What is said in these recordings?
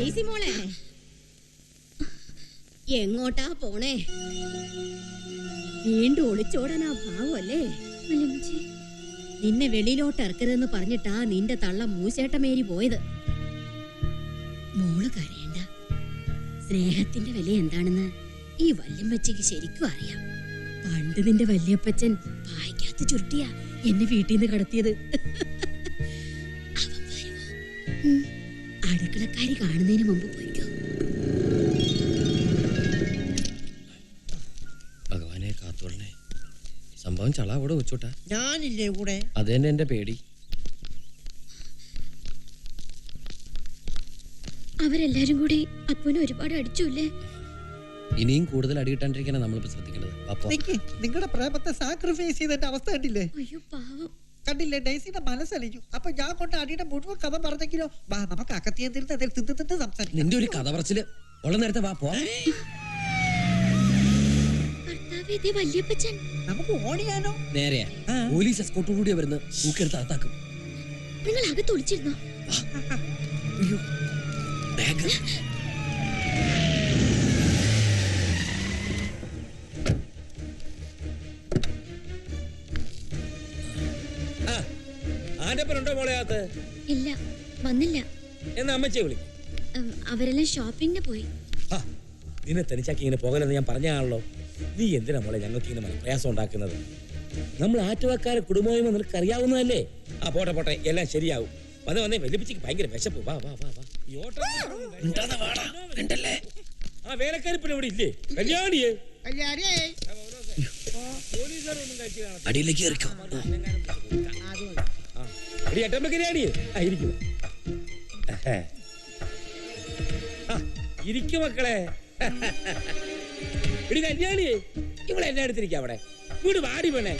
Daisy മോളെ, എങ്ങോട്ടാ പോണേ? വീണ്ടും ഒളിച്ചോടാനാ ഭാവല്ലേ? നിന്നെ വെളിയിലോട്ട് ഇറക്കരുതെന്ന് പറഞ്ഞിട്ടാ നിന്റെ തള്ള മൂശേട്ടമേരി പോയത്. മോള് കരയണ്ട. സ്നേഹത്തിന്റെ വില എന്താണെന്ന് ഈ വല്യമ്മച്ചിക്ക് ശരിക്കും അറിയാം. പണ്ട് നിന്റെ വല്യപ്പച്ചൻ പായ്ക്കകത്ത് ചുരുട്ടിയാ എന്നെ വീട്ടിൽ നിന്ന് കടത്തിയത്. അടുക്കളക്കാരി കാണുന്നതിന് മുമ്പ് പോയിക്കോ. ഭഗവാനെ കാത്തോളനെ. സംഭവം ചള കൂടെ വെച്ചോട്ടാ. ഞാനില്ലേ കൂടെ? അത് തന്നെ എന്റെ പേടി. അവരെല്ലാരും കൂടി അപ്പനെ ഒരുപാട് അടിച്ചുല്ലേ? ഇനിയും കൂടുതൽ അടികിട്ടാണ്ടിരിക്കാനാ നമ്മളിപ്പോ ശ്രദ്ധിക്കേണ്ടത്. നിങ്ങളുടെ പ്രേമത്തെ സാക്രിഫൈസ് ചെയ്തതിന്റെ അവസ്ഥ കണ്ടില്ലേ? അയ്യോ പാവം. കണ്ടില്ലേ, ഡെയ്സിയുടെ മനസ്സലിഞ്ഞു. അപ്പൊ ഞാൻ കൊണ്ട് അടിയുടെ മുഴുവൻ കഥ പറഞ്ഞെങ്കിലോ? വാ, നമുക്ക് അകത്തിയെന്തിരുന്ന് അതിൽ തിന്ന് സംസാരിക്കും. നിന്റെ ഒരു കഥ പറച്ചില് ഉള്ള നേരത്തെ വാ പോ. നമുക്ക് ഓടിയാലോ? നേരെയാ. പോലീസ് എസ്കോർട്ട് കൂടിയാ വരുന്നത്. തൂക്കെടുത്ത് അകത്താക്കും. നിങ്ങൾ അകത്ത് ഒളിച്ചിരുന്നോ? ഇല്ല, വന്നില്ല. എന്നാ അമ്മച്ചിയെ വിളി. അവരെല്ലാം ഷോപ്പിങ്ങിന് പോയി. നിന്നെ തനിച്ചാക്കി ഇങ്ങനെ പോകലെന്ന് ഞാൻ പറഞ്ഞാണല്ലോ. നീ എന്തിനാ മോളെ ഞങ്ങൾക്ക് ഇങ്ങനെ പ്രയാസം ഉണ്ടാക്കുന്നത്? നമ്മൾ ആറ്റുവാക്കാരെ കുടുംബമായുമോ നിനക്ക് അറിയാവുന്നതല്ലേ? ആ പോട്ടെ പോട്ടെ, എല്ലാം ശരിയാവും. വന്നേ വലിയപ്പിച്ചിക്ക് ഭയങ്കര വിശപ്പ്. വാ വാ വാ വാ. ആ വേലക്കാരിപ്പിന് ഇവിടെ ഇല്ലേ? കല്യാണിയെ അടിയിലേക്ക് ഇരിക്കു മക്കളെ. ഇടി കല്യാണിയെ, ഇവിടെ എന്നെ അടുത്തിരിക്ക. അവിടെ വീട് വാടി വേണേ.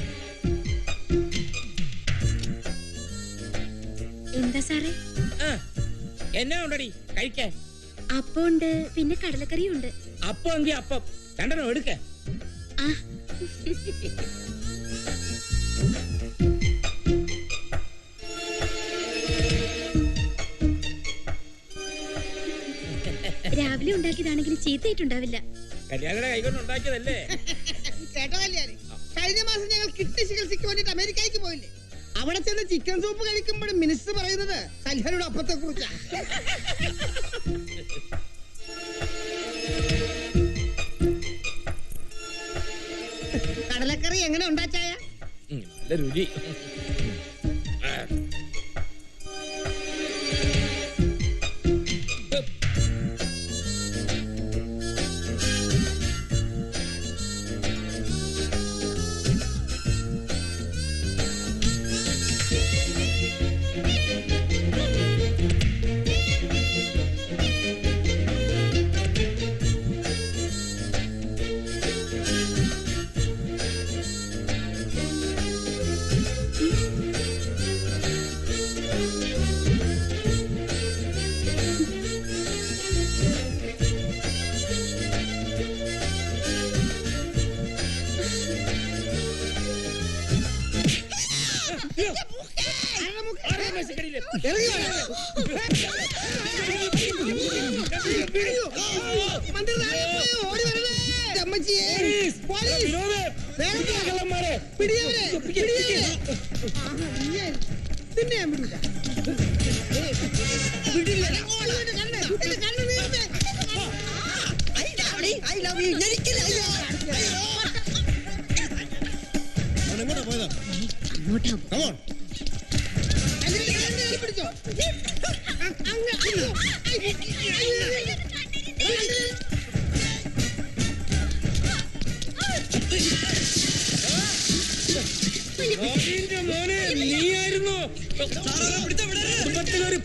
എന്താ സാറേ? എന്നാ ഉണ്ടടി കഴിക്കാൻ? അപ്പം ഉണ്ട്, പിന്നെ കടലക്കറിയുണ്ട്. അപ്പം എങ്കിൽ അപ്പം രണ്ടെണ്ണം എടുക്ക. രാവിലെ ഉണ്ടാക്കിയതാണെങ്കിൽ ചീത്തയിട്ടുണ്ടാവില്ല. കല്യാണിയുടെ കൈകൊണ്ട് ഉണ്ടാക്കിയതല്ലേ? കേട്ടോ കല്യാണി, കഴിഞ്ഞ മാസം ഞങ്ങൾ കിഡ്നി ചികിത്സയ്ക്ക് വേണ്ടിട്ട് അമേരിക്കയ്ക്ക് പോയില്ലേ? അവിടെ ചെന്ന് ചിക്കൻ സൂപ്പ് കഴിക്കുമ്പോഴും മിനിസ്റ്റർ പറയുന്നത് കല്യാണിയുടെ അപ്പത്തെ കുറിച്ചാണ്. കടലക്കറി എങ്ങനെ ഉണ്ടാച്ചായ? നല്ല രുചി.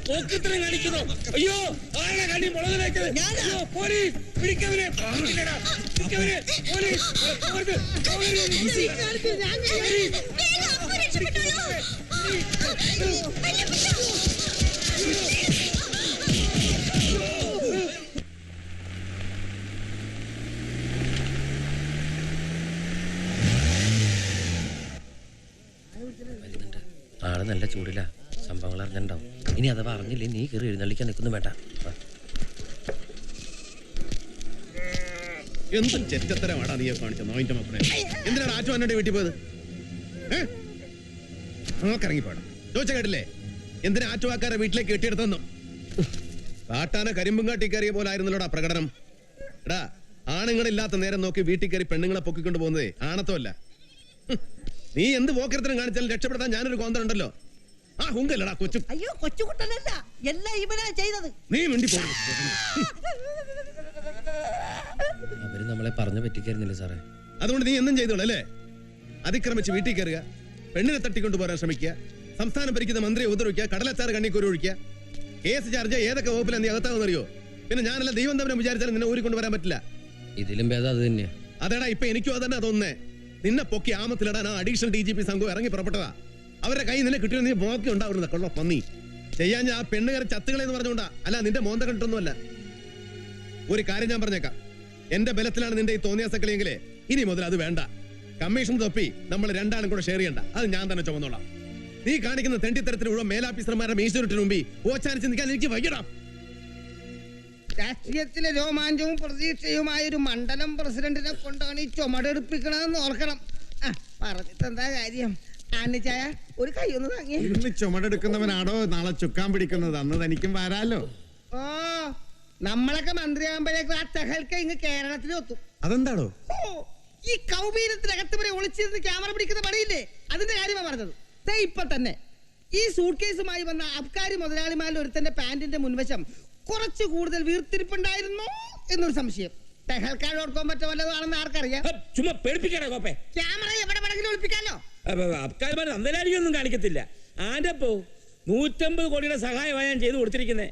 പോക്കത്തിനും കാണിക്കുന്നു. അയ്യോ, ആരാ കണ്ണി മുളക് തേക്കുന്നത്? പോലീസ് പിടിക്കവരെ, പോലീസ്. ആള് നല്ല ചൂടില്ല. സംഭവങ്ങൾ അറിഞ്ഞിട്ടുണ്ടാവും. ഇനി അഥവാ അറിഞ്ഞില്ലേ നീ കയറി എഴുന്നള്ളിക്കാൻ നിൽക്കുന്നു വേണ്ട. എന്ത് ചെറ്റത്തരമാടാ നീ കാണിച്ച നോയിന്റെ മക്കളെ. എന്തിനാണ് ആറ്റു അന്നോട് വീട്ടിൽ പോയത്? നോക്കിറങ്ങിപ്പോണം. ചോദിച്ച കേട്ടില്ലേ എന്തിനാ ആറ്റുവാക്കാരെ വീട്ടിലേക്ക് കെട്ടിയെടുത്തെന്നും? കാട്ടാന കരിമ്പും കാട്ടി കയറിയ പോലെ ആയിരുന്നല്ലോടാ പ്രകടനം. എടാ, ആണുങ്ങളില്ലാത്ത നേരം നോക്കി വീട്ടിൽ കയറി പെണ്ണുങ്ങളെ പൊക്കിക്കൊണ്ട് പോകുന്നതേ ആണത്തമല്ല. നീ എന്ത് പോക്കരത്തിനും കാണിച്ചാലും രക്ഷപ്പെടുത്താൻ ഞാനൊരു കോന്തലുണ്ടല്ലോ. ആ ഹുങ്കല്ലടാ കൊച്ചു. അയ്യോ, കൊച്ചുകുട്ടനല്ല, എല്ലാം ഇവനാ ചെയ്തത്. നീ വേണ്ടി പോകും. അവര് നമ്മളെ പറഞ്ഞു പറ്റിക്കായിരുന്നില്ല സാറേ. അതുകൊണ്ട് നീ എന്നും ചെയ്തോളൂ അല്ലേ? അതിക്രമിച്ച് വീട്ടിൽ കയറുക, പെണ്ണിനെ തട്ടിക്കൊണ്ടു പോരാൻ ശ്രമിക്കുക, സംസ്ഥാനം ഭരിക്കുന്ന മന്ത്രിയെ ഉപദ്രവിക്കുക, കടലച്ചാറ് കണ്ണിക്കൂരി ഒഴിക്കുക. കേസ് ചാർജ് ഏതൊക്കെ വകുപ്പിലാണ് നീ അകത്താവുന്നറിയോ? പിന്നെ ഞാനല്ല ദൈവം തമ്മിൽ വിചാരിച്ചാലും നിന്നെ ഊരിക്കൊണ്ട് വരാൻ പറ്റില്ല. ഇതിലും ഭേദം അത് തന്നെയാ. അതേടാ, ഇപ്പൊ എനിക്കും അതന്നെ തോന്നുന്നേ. നിന്നെ പൊക്കി ആമത്തിലിടാൻ ആ അഡീഷണൽ DGP സംഘം ഇറങ്ങി പുറപ്പെട്ടതാ. അവരുടെ കൈ നിന്നെ കിട്ടിയ നീ ബോക്കി ഉണ്ടാവുന്ന കൊള്ള പന്നി. ചെയ്യാൻ ഞാൻ ആ പെണ്ണുകാരെ ചത്തുകളെന്ന് പറഞ്ഞുകൊണ്ടാ, അല്ല നിന്റെ മോന്ത കണ്ടിട്ടൊന്നുമല്ല. ഒരു കാര്യം ഞാൻ പറഞ്ഞേക്കാം, എന്റെ ബലത്തിലാണ് നിന്റെ ഈ തോന്നിയ സക്കളിയെങ്കിലേ ഇനി മുതൽ അത് വേണ്ട. കമ്മീഷൻ തൊപ്പി നമ്മൾ രണ്ടാളും കൂടെ ഷെയർ ചെയ്യണ്ട, അത് ഞാൻ തന്നെ ചുമന്നോളാം. നീ കാണിക്കുന്ന തെണ്ടിത്തരത്തിന് മുഴുവൻ മേലാഫീസർമാരുടെ മീശുരുട്ടിന് മുമ്പിൽ ഓച്ചാനിച്ച് നിൽക്കാൻ എനിക്ക് വൈകിടാം. രാഷ്ട്രീയത്തിലെ രോമാഞ്ചവും പ്രതീക്ഷയുമായ ഒരു മണ്ഡലം പ്രസിഡന്റിനെ കൊണ്ടാണ് ഈ ചുമടെടുപ്പിക്കണമെന്ന് ഓർക്കണം. പറഞ്ഞിട്ട് എന്താ കാര്യം? ആനിച്ചായ ഒരു കൈ ഒന്ന് താങ്ങിയേ. ഇന്ന് ചുമടെടുക്കുന്നവനാണോ നാളെ ചുക്കാൻ പിടിക്കുന്നത്? അന്ന് തനിക്കും വരാലോ. ഓ, നമ്മളൊക്കെ മന്ത്രിയാകുമ്പോഴേക്കും ആ തെഹൽക്ക ഇങ്ങ് കേരളത്തിൽ ഒത്തും. അതെന്താണോ? ഈ കൗബീരത്തിനകത്ത് വരെ ഒളിച്ചിരുന്ന് ക്യാമറ പിടിക്കുന്ന പണിയില്ലേ, അതിന്റെ കാര്യമാണ് പറഞ്ഞത്. ഇപ്പൊ തന്നെ ഈ സൂട്ട് കേസുമായി വന്ന അബ്കാരി മുതലാളിമാരിൽ ഒരുത്തന്റെ പാന്റിന്റെ മുൻവശം കുറച്ച് കൂടുതൽ വീർത്തിരിപ്പുണ്ടായിരുന്നു എന്നൊരു സംശയം. തെഹൽക്കാട്.com മറ്റോ വല്ലതാണെന്ന് ആർക്കറിയാം? ചുമ്മാ പേടിപ്പിക്കണേ കോപ്പേ. ക്യാമറ എവിടെ വേണമെങ്കിലും ഒളിപ്പിക്കാലോ. അബ്കാരിമാർ അന്തരാരിയൊന്നും കാണിക്കത്തില്ല. ആന്റപ്പോ 150 കോടിയുടെ സഹായമാണ് ഞാൻ ചെയ്തു കൊടുത്തിരിക്കുന്നത്.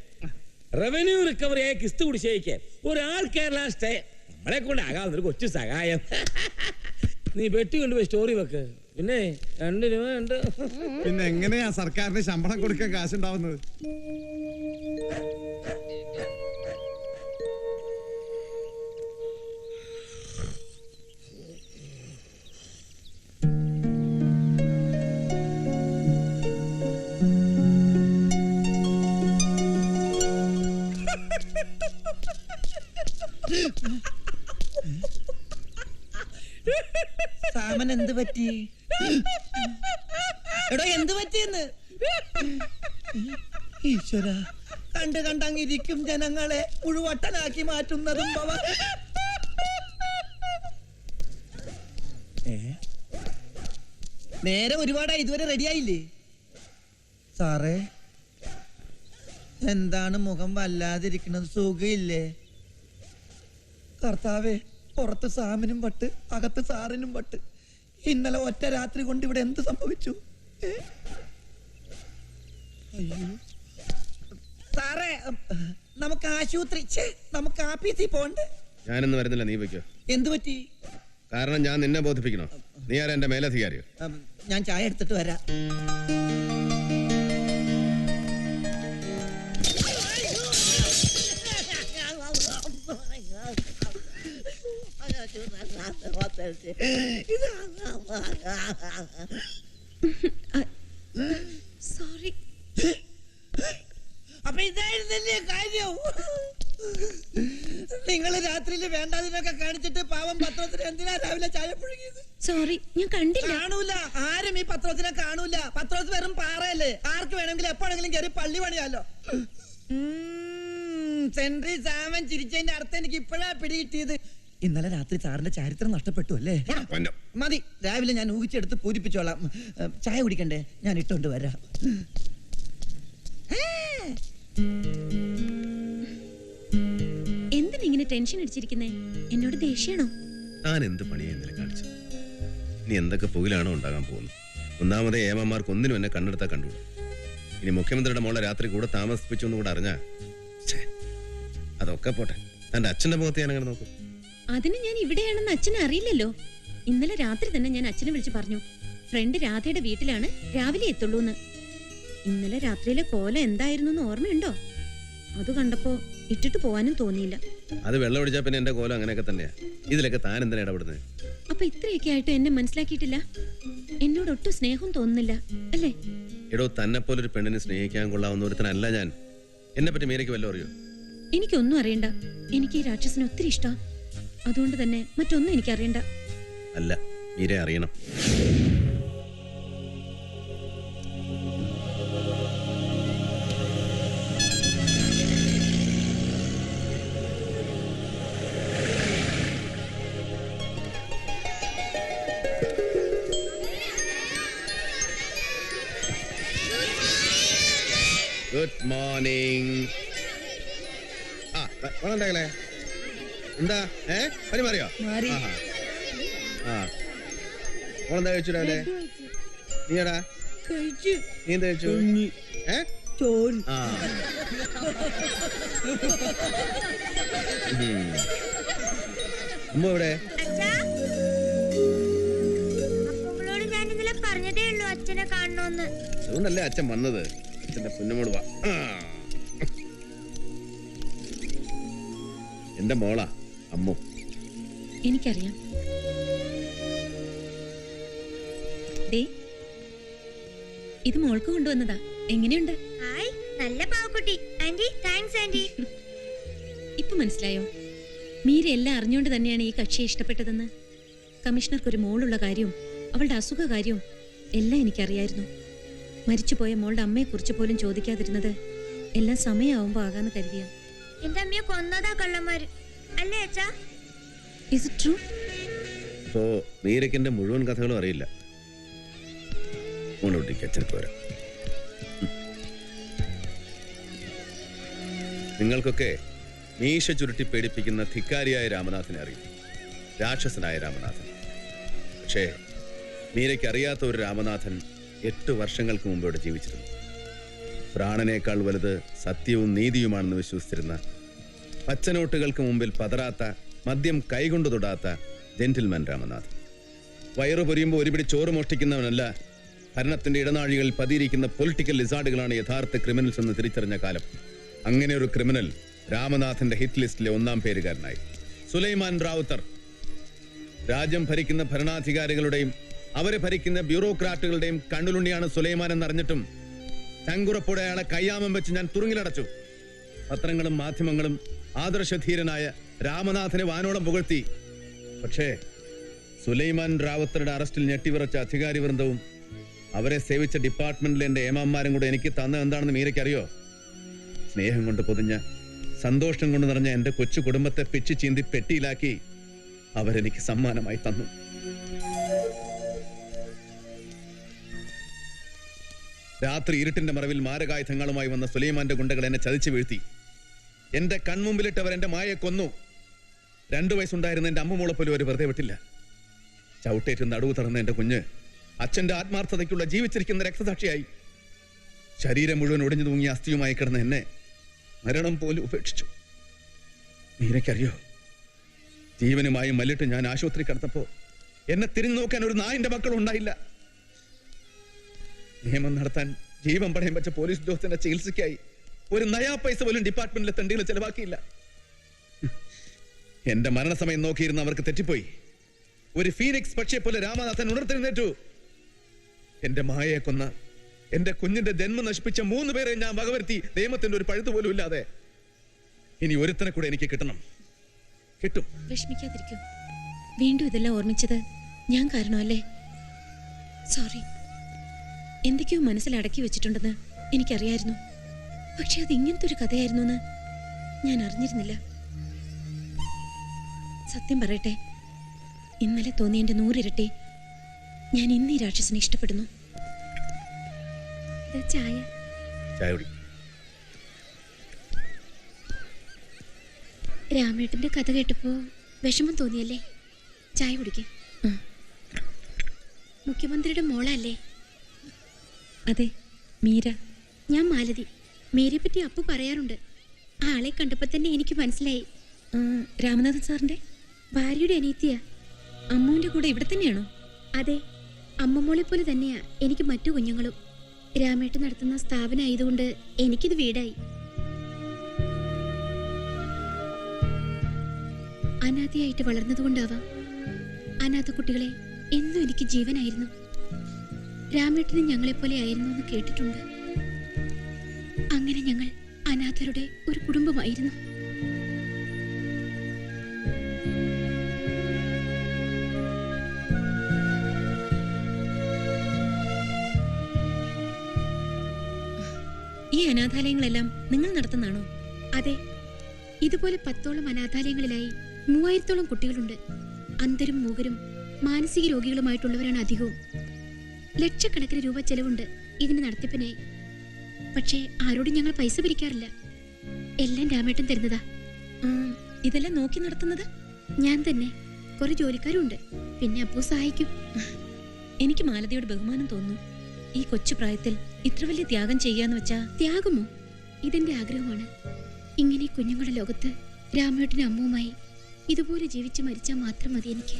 റവന്യൂ റിക്കവറിയായ കിസ്ത് കുടിശ്ശേരിക്ക് ഒരാൾ കേരള സ്റ്റേ. നമ്മളെ കൊണ്ട് ആകാവുന്നൊരു കൊച്ചു സഹായം. നീ വെട്ടി കൊണ്ടുപോയി സ്റ്റോറി വെക്ക്. പിന്നെ 2 രൂപ ഉണ്ട്. പിന്നെ എങ്ങനെയാ സർക്കാരിന് ശമ്പളം കൊടുക്കാൻ കാശുണ്ടാവുന്നത്? സാമൻ എന്ത് പറ്റി? എടോ, എന്ത് പറ്റിയെന്ന്? ഈശ്വര, കണ്ട് കണ്ടങ്ങിരിക്കും ജനങ്ങളെ മുഴുവട്ടനാക്കി മാറ്റുന്നതും പവർ. നേരെ ഒരുപാടായി, ഇതുവരെ റെഡിയായില്ലേ? സാറേ, എന്താണ് മുഖം വല്ലാതിരിക്കുന്നത്? സുഖയില്ലേ? കർത്താവേ, പുറത്ത് സാമിനും പട്ട്, അകത്ത് സാറിനും പട്ട്. ഇന്നലെ ഒറ്റ രാത്രി കൊണ്ട് ഇവിടെ എന്ത് സംഭവിച്ചു? അയ്യോ സാറേ, നമുക്ക് ആശുപത്രി, നമുക്ക് ആഫീസിൽ പോണ്ടേ? ഞാനൊന്നും വരുന്നില്ല, നീ വയ്ക്കോ. എന്തു പറ്റി? കാരണം ഞാൻ നിന്നെ ബോധിപ്പിക്കണോ? നീ ആരാ, എന്റെ മേലധികാരിയോ? ഞാൻ ചായ എടുത്തിട്ട് വരാം. സോറി. അപ്പൊ ഇതായിരുന്നല്ലേ കാര്യം? നിങ്ങൾ രാത്രിയിൽ വേണ്ടാതിനൊക്കെ കാണിച്ചിട്ട് പാവം പത്രത്തിന് എന്തിനാ രാവിലെ ചായ പുഴുകിയത്? സോറി, ഞാൻ കണ്ടില്ല. കാണൂല, ആരും ഈ പത്രത്തിനെ കാണൂല. പത്രത്തിൽ വെറും പാറയല്ലേ, ആർക്ക് വേണമെങ്കിലും എപ്പോഴെങ്കിലും കയറി പള്ളി പണിയാലോ. സെൻട്രി സാമൻ ചിരിച്ചതിന്റെ അർത്ഥം എനിക്ക് ഇപ്പോഴാ പിടികിട്ടിയത്. ഇന്നലെ രാത്രി സാറിന്റെ ചരിത്രം നഷ്ടപ്പെട്ടു അല്ലേ? മതി, രാവിലെ ഞാൻ ഊഹിച്ചെടുത്ത് പൂരിപ്പിച്ചോളാം. ചായ കുടിക്കണ്ടേ? ഞാൻ ഇട്ടോണ്ട് വരാം. എന്തിനിങ്ങനെ ടെൻഷൻ അടിച്ചിരിക്കുന്നേ? എന്നോട് ദേഷ്യാണോ? താൻ എന്ത് പണിയാ ഇന്നലെ കാണിച്ചത്? ഇനി എന്തൊക്കെ പുകിലാണോ ഉണ്ടാകാൻ പോകുന്നത്? ഒന്നാമതേ ഏമാർക്ക് ഒന്നിനും എന്നെ കണ്ണെടുത്താൽ കണ്ടുകൂടും. ഇനി മുഖ്യമന്ത്രിയുടെ മോളെ രാത്രി കൂടെ താമസിപ്പിച്ചു എന്ന് കൂടെ അറിഞ്ഞാ അതൊക്കെ പോട്ടെ, തന്റെ അച്ഛന്റെ മുഖത്ത് ഞാൻ അങ്ങനെ നോക്കും. അതിന് ഞാൻ ഇവിടെയാണെന്ന് അച്ഛനെ അറിയില്ലല്ലോ. ഇന്നലെ രാത്രി തന്നെ ഞാൻ അച്ഛനെ വിളിച്ചു പറഞ്ഞു, ഫ്രണ്ട് രാധയുടെ വീട്ടിലാണ്, രാവിലെ എത്തുള്ളൂന്ന്. ഇന്നലെ രാത്രിയിലെ കോലം എന്തായിരുന്നു ഓർമ്മയുണ്ടോ? അത് കണ്ടപ്പോ ഇട്ടിട്ട് പോവാനും തോന്നിയില്ല. അത് വെള്ളം ഒഴിച്ചാ പിന്നെ എന്റെ കോലം അങ്ങനെയൊക്കെ തന്നെയാ. ഇതിലൊക്കെ താൻ എന്തിനാ ഇടപെടുന്നത്? അപ്പൊ ഇത്രയൊക്കെ ആയിട്ട് എന്നെ മനസ്സിലാക്കിയിട്ടില്ല. എന്നോട് ഒട്ടും സ്നേഹം തോന്നുന്നില്ല അല്ലേ? എടോ, തന്നെ പോലൊരു പെണ്ണിനെ സ്നേഹിക്കാൻ കൊള്ളാവുന്ന ഒരുത്തനല്ല ഞാൻ. എന്നെ പറ്റി മീരയ്ക്ക് വല്ലതും അറിയോ? എനിക്കൊന്നും അറിയണ്ട. എനിക്ക് ഈ രാക്ഷസിനെ ഒത്തിരി ഇഷ്ടാ. അതുകൊണ്ട് തന്നെ മറ്റൊന്നും എനിക്കറിയണ്ട. അല്ല, മീരെ അറിയണം. Good morning. ആ എന്താ പനി മാറിയോ? ആ ഓളെന്താ കഴിച്ചു രാവിലെ? നീടാ നീ എന്താ കഴിച്ചു? ആ അമ്മ എവിടെ? ഞാൻ ഇന്നലെ പറഞ്ഞതേ ഉള്ളൂ അച്ഛനെ കാണണോന്ന്. അതുകൊണ്ടല്ലേ അച്ഛൻ വന്നത്. അച്ഛന്റെ പൊന്നുമോള് വാ. എന്റെ മോളാ അമ്മു. എനിക്കറിയാം. ദേ, ഇത് മോൾക്ക് കൊണ്ടുവന്നതാ. എങ്ങനെയുണ്ട്? ഹായ്, നല്ല പാവക്കുട്ടി. Anti, thanks anti. ഇപ്പൊ മനസ്സിലായോ? മീര എല്ലാം അറിഞ്ഞുകൊണ്ട് തന്നെയാണ് ഈ കക്ഷിയെ ഇഷ്ടപ്പെട്ടതെന്ന്. കമ്മീഷണർക്ക് ഒരു മോളുള്ള കാര്യവും അവളുടെ അസുഖ കാര്യവും എല്ലാം എനിക്കറിയായിരുന്നു. മരിച്ചുപോയ മോളുടെ അമ്മയെക്കുറിച്ച് പോലും ചോദിക്കാതിരുന്നത് എല്ലാം സമയമാവുമ്പോ ആകാന്ന് കരുതിയ. എന്റെ അമ്മയെ കൊന്നതാ കള്ളന്മാര്, അല്ലേ അച്ഛാ? Is it true? ഇപ്പോ മീരയ്ക്ക് എന്റെ മുഴുവൻ കഥകളും അറിയില്ല. പോരാ. നിങ്ങൾക്കൊക്കെ മീശ ചുരുട്ടി പേടിപ്പിക്കുന്ന ധിക്കാരിയായ രാമനാഥനെ അറിയും, രാക്ഷസനായ രാമനാഥൻ. പക്ഷേ മീരയ്ക്ക് അറിയാത്ത ഒരു രാമനാഥൻ 8 വർഷങ്ങൾക്ക് മുമ്പ് ഇവിടെ ജീവിച്ചിരുന്നു. പ്രാണനേക്കാൾ വലുത് സത്യവും നീതിയുമാണെന്ന് വിശ്വസിച്ചിരുന്ന, പച്ചനോട്ടുകൾക്ക് മുമ്പിൽ പതറാത്ത, മദ്യം കൈകൊണ്ട് തൊടാത്ത ജെന്റിൽമാൻ രാമനാഥൻ. വയറു പൊരിയുമ്പോൾ ഒരുപിടി ചോറ് മോഷ്ടിക്കുന്നവനല്ല, ഭരണത്തിന്റെ ഇടനാഴികളിൽ പതിയിരിക്കുന്ന പൊളിറ്റിക്കൽ ലിസാർഡുകളാണ് യഥാർത്ഥ ക്രിമിനൽസ് എന്ന് തിരിച്ചറിഞ്ഞ കാലം. അങ്ങനെ ഒരു ക്രിമിനൽ രാമനാഥന്റെ ഹിറ്റ് ലിസ്റ്റിലെ 1-ാം പേരുകാരനായി. സുലൈമാൻ റാവുത്തർ. രാജ്യം ഭരിക്കുന്ന ഭരണാധികാരികളുടെയും അവരെ ഭരിക്കുന്ന ബ്യൂറോക്രാറ്റുകളുടെയും കണ്ണുലുണ്ടിയാണ് സുലൈമാൻ എന്നറിഞ്ഞിട്ടും ചങ്കുറപ്പോടെ അയാളെ കയ്യാമം വെച്ച് ഞാൻ തുറുങ്ങിലടച്ചു. പത്രങ്ങളും മാധ്യമങ്ങളും ആദർശധീരനായ രാമനാഥനെ വാനോളം പുകഴ്ത്തി. പക്ഷേ സുലൈമാൻ റാവുത്തറുടെ അറസ്റ്റിൽ ഞെട്ടിവിറച്ച അധികാരി വൃന്ദവും അവരെ സേവിച്ച ഡിപ്പാർട്ട്മെന്റിലെ എന്റെ ഏമാന്മാരും കൂടെ എനിക്ക് തന്നത് എന്താണെന്ന് മീരയ്ക്കറിയോ? സ്നേഹം കൊണ്ട് പൊതിഞ്ഞ, സന്തോഷം കൊണ്ട് നിറഞ്ഞ എന്റെ കൊച്ചു കുടുംബത്തെ പിച്ചു ചീന്തി പെട്ടിയിലാക്കി അവരെനിക്ക് സമ്മാനമായി തന്നു. രാത്രി ഇരുട്ടിന്റെ മറവിൽ മാരകായുധങ്ങളുമായി വന്ന സുലൈമാന്റെ ഗുണ്ടകൾ എന്നെ ചതിച്ചു വീഴ്ത്തി. എന്റെ കൺമുമ്പിലിട്ട് അവർ എന്റെ മായെ കൊന്നു. 2 വയസ്സുണ്ടായിരുന്ന എന്റെ അമ്മമോളെ പോലും അവർ വെറുതെ വിട്ടില്ല. ചവിട്ടേറ്റ് നടുവ് തുറന്ന എന്റെ കുഞ്ഞ് അച്ഛന്റെ ആത്മാർത്ഥതയ്ക്കുള്ള ജീവിച്ചിരിക്കുന്ന രക്തസാക്ഷിയായി. ശരീരം മുഴുവൻ ഒടിഞ്ഞു തൂങ്ങിയ അസ്ഥിയുമായി കിടന്ന എന്നെ മരണം പോലും ഉപേക്ഷിച്ചു. മീരയ്ക്കറിയോ, ജീവനുമായി മല്ലിട്ട് ഞാൻ ആശുപത്രി കിടന്നപ്പോ എന്നെ തിരിഞ്ഞു നോക്കാൻ ഒരു നായിന്റെ മക്കളും ഉണ്ടായില്ല. നിയമം നടത്താൻ ജീവൻ പണയം വെച്ച പോലീസ് ഉദ്യോഗസ്ഥന്റെ ചികിത്സയ്ക്കായി ഒരു നയാ പൈസ പോലും ഡിപ്പാർട്ട്മെന്റിലെ തണ്ടികൾ ചെലവാക്കിയില്ല. എന്റെ മരണസമയം നോക്കിയിരുന്ന അവർക്ക് തെറ്റിപ്പോയി. ഒരു ഫീനിക്സ് പക്ഷിയെ പോലെ രാമനാഥൻ ഉണർത്തെഴുന്നേറ്റു. എന്റെ മായയെ കൊന്ന, എന്റെ കുഞ്ഞിന്റെ ജന്മം നശിപ്പിച്ച 3 പേരെ ഞാൻ വകവരുത്തി, നിയമത്തിന്റെ ഒരു പഴുതു പോലും ഇല്ലാതെ. ഇനി ഒരുത്തനെ കൂടെ എനിക്ക് കിട്ടണം. കിട്ടും. വിഷമിക്കാതിരിക്കും. വീണ്ടും ഇതെല്ലാം ഓർമ്മിച്ചത് ഞാൻ കാരണമല്ലേ? സോറി. എന്തൊക്കെയോ മനസ്സിൽ അടക്കി വെച്ചിട്ടുണ്ടെന്ന് എനിക്കറിയായിരുന്നു. പക്ഷെ അത് ഇങ്ങനത്തെ ഒരു കഥയായിരുന്നു എന്ന് ഞാൻ അറിഞ്ഞിരുന്നില്ല. സത്യം പറയട്ടെ, ഇന്നലെ തോന്നിയ എന്റെ 100 ഇരട്ടി ഞാൻ ഇന്ന് ഈ രാക്ഷസനെ ഇഷ്ടപ്പെടുന്നു. ചായ. രാമേട്ടന്റെ കഥ കേട്ടപ്പോ വിഷമം തോന്നിയല്ലേ? ചായ കുടിക്കേ. മുഖ്യമന്ത്രിയുടെ മോളല്ലേ? അതെ, മീര. ഞാൻ മാലതി. മീരയെ പറ്റി അപ്പു പറയാറുണ്ട്. ആ ആളെ കണ്ടപ്പോ തന്നെ എനിക്ക് മനസ്സിലായി. രാമനാഥൻ സാറിന്റെ ഭാര്യയുടെ അനിയത്തിയാ. അമ്മുവിന്റെ കൂടെ ഇവിടെ തന്നെയാണോ? അതെ, അമ്മമ്മോളെ പോലെ തന്നെയാ എനിക്ക് മറ്റു കുഞ്ഞുങ്ങളും. രാമേട്ടൻ നടത്തുന്ന സ്ഥാപനമായതുകൊണ്ട് എനിക്കിത് വീടായി. അനാഥയായിട്ട് വളർന്നതുകൊണ്ടാവാം അനാഥ കുട്ടികളെ എന്നും എനിക്ക് ജീവനായിരുന്നു. രാമേട്ടനും ഞങ്ങളെപ്പോലെ ആയിരുന്നു എന്ന് കേട്ടിട്ടുണ്ട്. അങ്ങനെ ഞങ്ങൾ അനാഥരുടെ ഒരു കുടുംബമായിരുന്നു. ഈ അനാഥാലയങ്ങളെല്ലാം നിങ്ങൾ നടത്തുന്നതാണോ? അതെ, ഇതുപോലെ 10ഓളം അനാഥാലയങ്ങളിലായി 3000ഓളം കുട്ടികളുണ്ട്. അന്ധരും മൂകരും മാനസിക രോഗികളുമായിട്ടുള്ളവരാണ് അധികവും. ലക്ഷക്കണക്കിന് രൂപ ചെലവുണ്ട് ഇതിന് നടത്തിപ്പിനെ. പക്ഷേ ആരോടും ഞങ്ങൾ പൈസ പിരിക്കാറില്ല. എല്ലാം രാമേട്ടൻ തരുന്നതാ. ഇതെല്ലാം നോക്കി നടത്തുന്നത് ഞാൻ തന്നെ. കുറെ ജോലിക്കാരുണ്ട്, പിന്നെ അപ്പു സഹായിക്കും. എനിക്ക് മാലതിയോട് ബഹുമാനം തോന്നുന്നു. ഈ കൊച്ചു പ്രായത്തിൽ ഇത്ര വലിയ ത്യാഗം ചെയ്യാന്ന് വെച്ചാ. ത്യാഗമോ? ഇതെന്റെ ആഗ്രഹമാണ്. ഇങ്ങനെ കുഞ്ഞുങ്ങളുടെ ലോകത്ത് രാമേട്ടനും അമ്മുവുമായി ഇതുപോലെ ജീവിച്ച് മരിച്ചാൽ മാത്രം മതി എനിക്ക്.